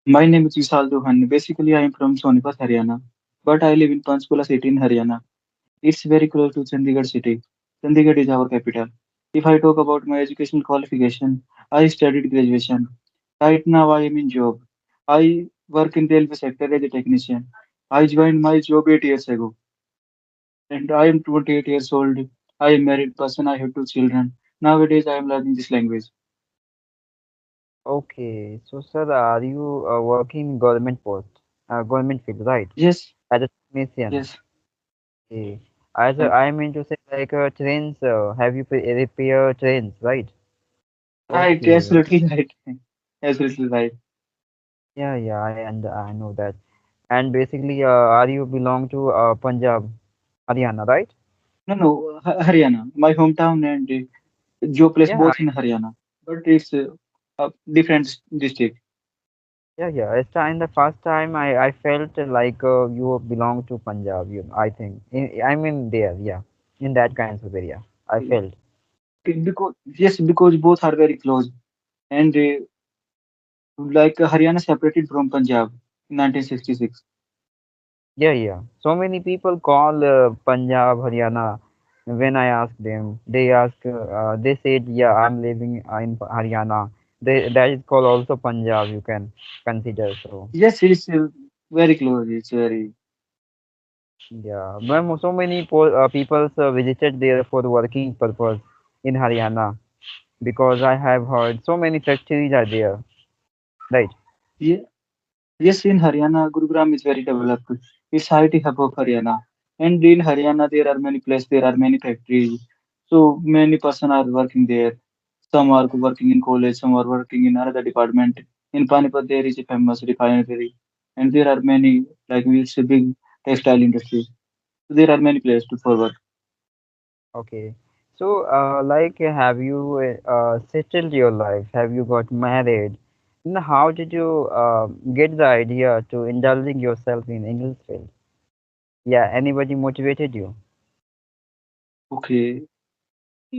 My name is Vishal Dohan. Basically, I am from Sonipat, Haryana, but I live in Panchkula city in Haryana. It's very close to Chandigarh city. Chandigarh is our capital. If I talk about my educational qualification, I studied graduation. Right now, I am in job. I work in railway sector as a technician. I joined my job 8 years ago, and I am 28 years old. I am married person. I have two children. Nowadays, I am learning this language. Okay, so sir, are you working government post, government field, right? Yes, As a technician. yes, Okay. As right. I mean to say, like trains, have you repair trains, right? Right, Okay. absolutely right. Absolutely right. Yeah, yeah, I know that. And basically, are you belong to Punjab, Haryana, right? No, no, Haryana, my hometown and job place Yeah, both in Haryana, but it's a different district. yeah, yeah. It's time the first time I felt like you belong to Punjab. I think. I mean there, yeah, in that kinds of area. I Okay, felt. because yes, because both are very close, and like Haryana separated from Punjab in 1966. Yeah, yeah. So many people call Punjab, Haryana. When I ask them, they said, yeah, I'm living in Haryana. That is called also Punjab. You can consider so. Yes, it's very close. It's very Yeah, so many people visited there for the working purpose in Haryana because I have heard so many factories are there, right? yeah. Yes, in Haryana, Gurugram is very developed. It's IT hub of Haryana, and in Haryana there are many places. There are many factories. So many person are working there. Some are working in college, some are working in another department. In Panipat, there is a famous refinery, and there are many, like it's a big textile industry. So there are many places to for work. Okay. So, like, have you settled your life? Have you got married? And how did you get the idea to indulging yourself in English field? Yeah, anybody motivated you? Okay.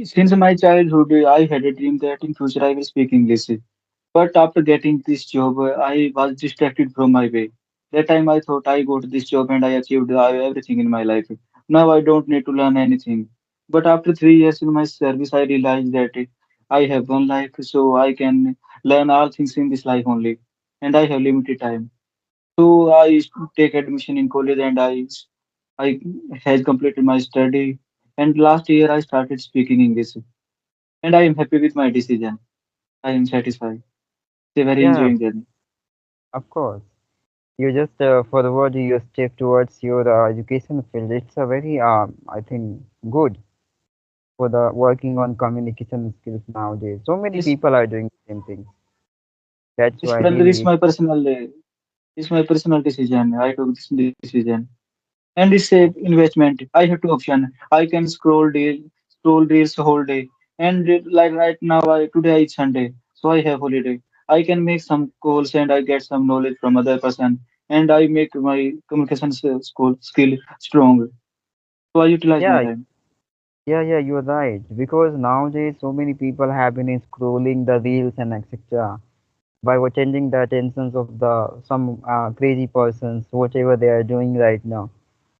Since my childhood, I had a dream that in future I will speak English. But after getting this job, I was distracted from my way. That time I thought I got this job and I achieved everything in my life. Now I don't need to learn anything. But after 3 years in my service, I realized that I have one life, so I can learn all things in this life only. And I have limited time. So I take admission in college and I has completed my study. And last year I started speaking English. And I am happy with my decision. I am satisfied. It's a very Yeah, enjoying journey. of course. You just forward your step towards your education field. It's a very, I think, good for the working on communication skills nowadays. So many Yes, people are doing the same things. That's yes, why brother, really, it's my personal decision. I took this decision, and it's a investment. I have two option. I can scroll reels whole day, and like right now, today is Sunday, so I have holiday. I can make some calls and I get some knowledge from other person, and I make my communication skill strong. So I utilize my yeah, time. yeah, yeah, you're right. Because nowadays, so many people have been scrolling the reels and etc. by changing the attentions of the some crazy persons, whatever they are doing right now.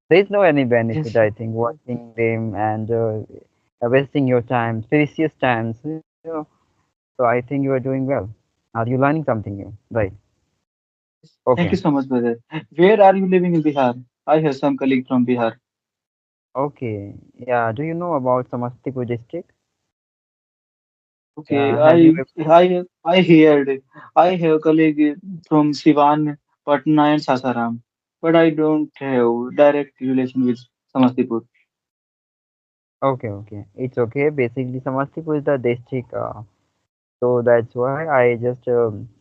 There is no any benefit, Yes, I think, watching them and wasting your time, precious times. So I think you are doing well. Are you learning something new? Right. thank Okay. you so much, brother. Where are you living in Bihar? I have some colleague from Bihar. Okay. Yeah. Do you know about Samastipur district? Okay, Have you ever? I heard I have colleague from Sivan, Patna and Sasaram, but I don't have direct relation with Samastipur. Okay, okay. It's okay. Basically, Samastipur is the district. So that's why I just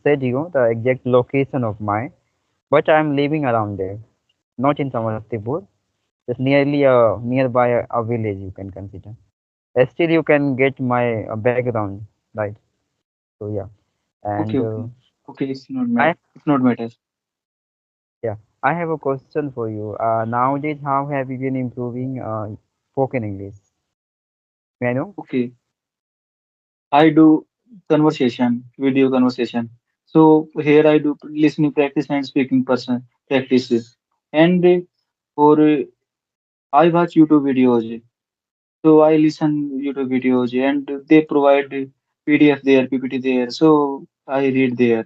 said you the exact location of mine. But I'm living around there, not in Samastipur. Just nearly nearby a village you can consider. Still, you can get my background, right? So yeah, Okay, and okay, okay. I It's not matter. yeah, I have a question for you. Nowadays, how have you been improving spoken English? May I know? Okay, I do conversation, video conversation. So here I do listening practice and speaking person practices. And for I watch YouTube videos. So I listen YouTube videos and they provide PDF there, PPT there. So I read there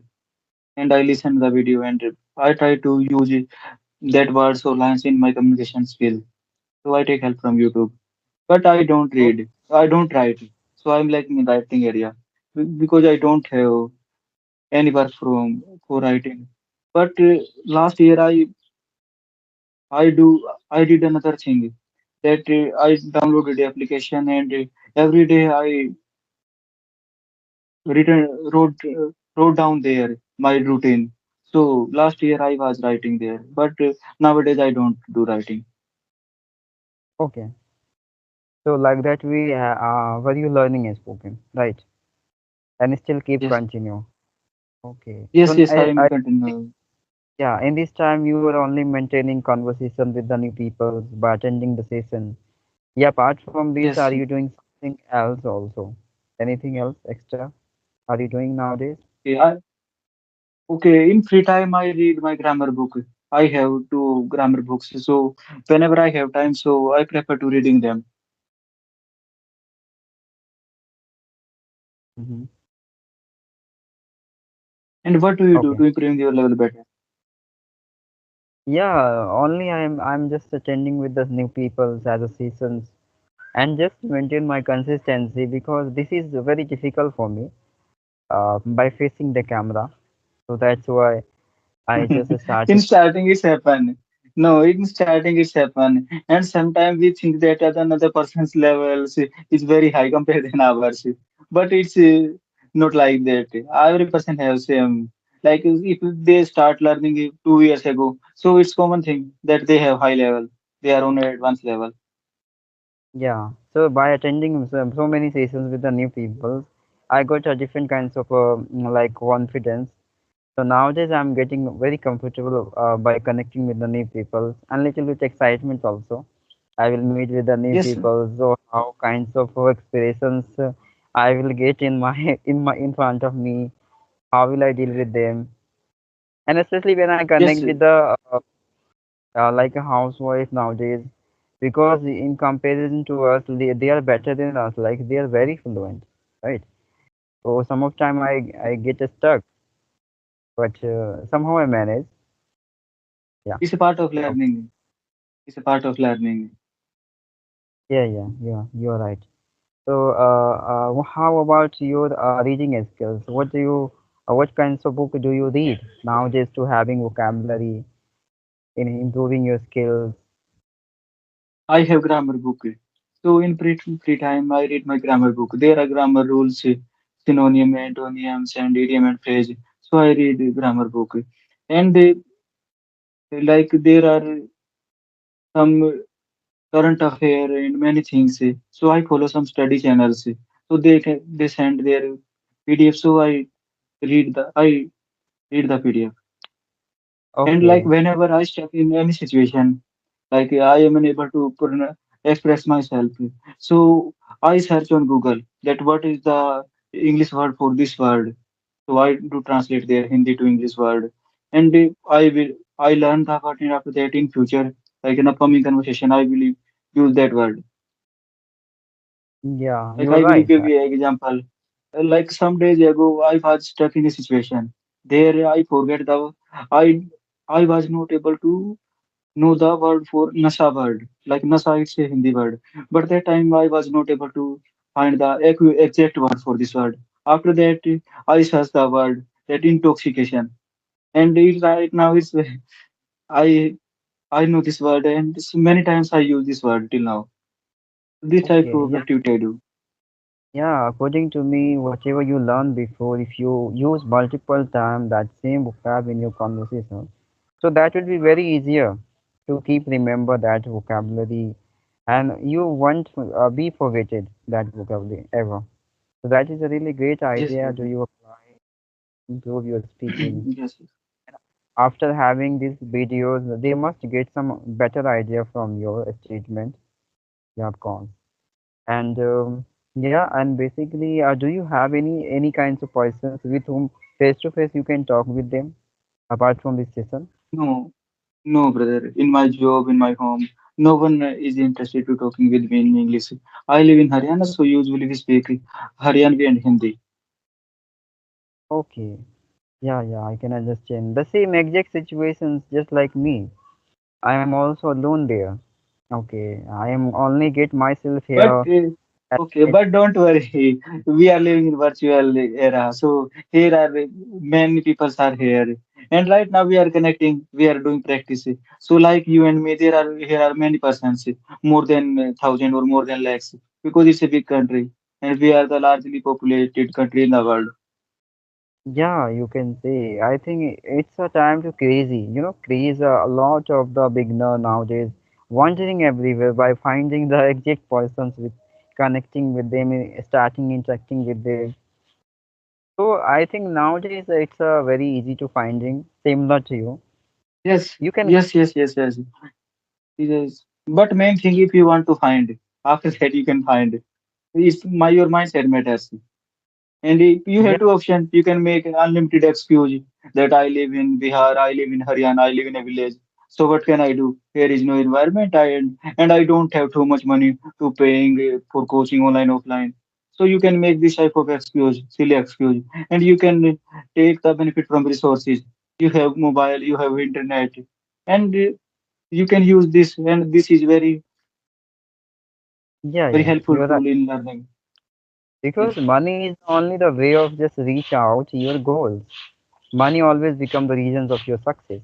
and I listen the video and I try to use that words or lines in my communication skill. So I take help from YouTube. But I don't Oh, read. I don't write. So I'm lacking in writing area because I don't have any work from for writing. But last year I did another thing that I downloaded the application and every day I written wrote down there my routine. So last year I was writing there, but nowadays I don't do writing. okay. So like that were you learning a spoken, right? And still keep Yes, continue. Okay. yes, So yes. I am continue. yeah, in this time you were only maintaining conversation with the new people by attending the session. Yeah, apart from this, are Yes. you doing something else also? Anything else extra are you doing nowadays? Okay, okay. In free time, I read my grammar book. I have two grammar books, so whenever I have time, so I prefer to reading them. Mm-hmm. And what do you do Okay. to improve your level better? Yeah, only I'm just attending with the new peoples as a seasons and just maintain my consistency because this is very difficult for me by facing the camera. So that's why I just In started. starting, it's happen. No, in starting, it's happen. And sometimes we think that at another person's levels is very high compared than ours. But it's not like that. Every person has same. Like if they start learning it 2 years ago, so it's common thing that they have high level. They are on advanced level. Yeah. So by attending so many sessions with the new people, I got a different kinds of like confidence. So nowadays I'm getting very comfortable by connecting with the new people and little bit excitement also. I will meet with the new Yes, people. So how kinds of expressions I will get in my in front of me. How will I deal with them? And especially when I yes. connect with the like a housewife nowadays, because in comparison to us, they are better than us. Like they are very fluent, right? So some of time I get stuck, but somehow I manage. Yeah. It's a part of Okay. learning. It's a part of learning. Yeah. You're right. So, how about your reading skills? What kinds of book do you read nowadays to having vocabulary in improving your skills? I have grammar book. So in free time, I read my grammar book. There are grammar rules, synonym, antonyms, and idiom and phrase. So I read the grammar book. And like there are some current affair and many things. So I follow some study channels. So they send their PDF. So I read the PDF. And like Okay, whenever I stuck in any situation, like I am unable to express myself, so I search on Google that what is the English word for this word. So I do translate their Hindi to English word, and I learn the word, and after that in future, like in upcoming conversation, I will use that word. yeah, Like you're I will right. give you an example. Like some days ago, I was stuck in a situation. There I forget the I I was not able to know the word for Nasha word. Like Nasha, it's a Hindi word. But that time I was not able to find the exact word for this word. After that, I searched the word that intoxication. And right now it's I I know this word and many times I use this word till now. This type Okay, of yeah, activity I do. yeah. According to me, whatever you learned before, if you use multiple time that same vocab in your conversation, so that will be very easier to keep remember that vocabulary, and you won't be forgetted that vocabulary ever. So that is a really great Yes, idea. yes, Do you apply, improve your speaking? yes, yes. After having these videos, they must get some better idea from your statement you have gone. And yeah, and basically, do you have any kinds of persons with whom Face to face, you can talk with them apart from this session. No, no, brother. In my job, in my home, no one is interested to talking with me in English. I live in Haryana, so usually we speak Haryanvi and Hindi. Okay. Yeah, yeah, I can understand. The same exact situations just like me. I am also alone there. Okay, I am only get myself But here at okay, it. but don't worry. We are living in virtual era, so here are many people are here, and right now we are connecting. We are doing practice. So like you and me, there are here are many persons, more than thousand or more than lakhs, because it's a big country, and we are the largely populated country in the world. Yeah, you can say. I think it's a time to crazy. You know, craze a lot of the beginner nowadays, wandering everywhere by finding the exact persons with connecting with them, starting interacting with them. So I think nowadays it's very easy to finding similar to you. Yes, You can yes, yes, yes, yes. Yes. But main thing, if you want to find, after that you can find. It's my your mindset matters. And you yeah have two options. You can make an unlimited excuse that I live in Bihar, I live in Haryana, I live in a village. So what can I do? Here is no environment, and I don't have too much money to paying for coaching online offline. So you can make this type of excuse, silly excuse, and you can take the benefit from resources. You have mobile, you have internet, and you can use this, and this is yeah very yeah helpful you're right. tool in learning. Because Yes. money is only the way of just reach out your goals. Money always become the reasons of your success.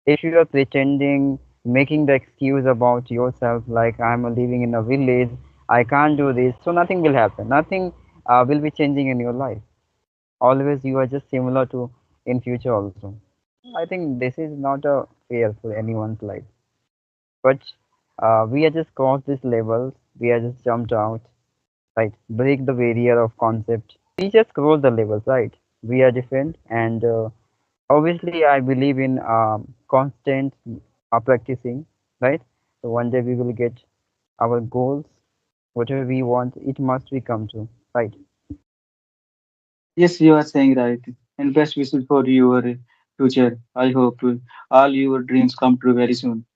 If you are pretending, making the excuse about yourself, like I'm living in a village, I can't do this, so nothing will happen. Nothing will be changing in your life. Always you are just similar to in future also. I think this is not a fair for anyone's life. But we are just crossed these levels. We are just jumped out, right? Break the barrier of concept. We just cross the levels, right? We are different, and obviously, I believe in constant practicing, right? So one day we will get our goals, whatever we want, it must be come true, right? Yes, you are saying right. And best wishes for your future. I hope all your dreams come true very soon.